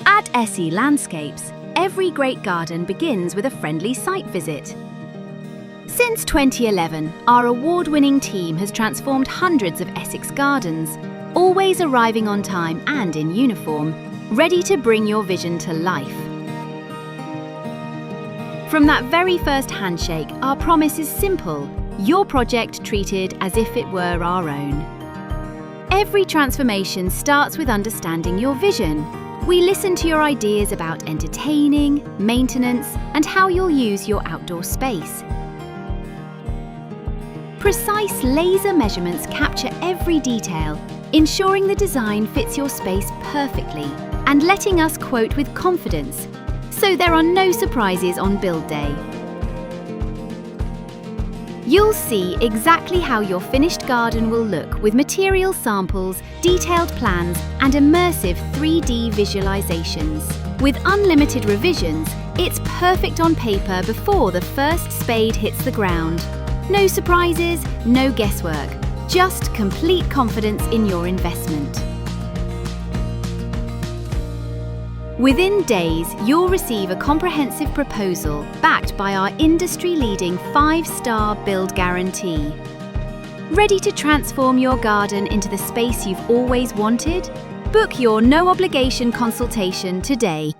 At Essex Landscapes, every great garden begins with a friendly site visit. Since 2011, our award-winning team has transformed hundreds of Essex gardens, always arriving on time and in uniform, ready to bring your vision to life. From that very first handshake, our promise is simple: your project treated as if it were our own. Every transformation starts with understanding your vision. We listen to your ideas about entertaining, maintenance, and how you'll use your outdoor space. Precise laser measurements capture every detail, ensuring the design fits your space perfectly and letting us quote with confidence, so there are no surprises on build day. You'll see exactly how your finished garden will look with material samples, detailed plans, and immersive 3D visualisations. With unlimited revisions, it's perfect on paper before the first spade hits the ground. No surprises, no guesswork, just complete confidence in your investment. Within days, you'll receive a comprehensive proposal backed by our industry-leading 5-star build guarantee. Ready to transform your garden into the space you've always wanted? Book your no-obligation consultation today.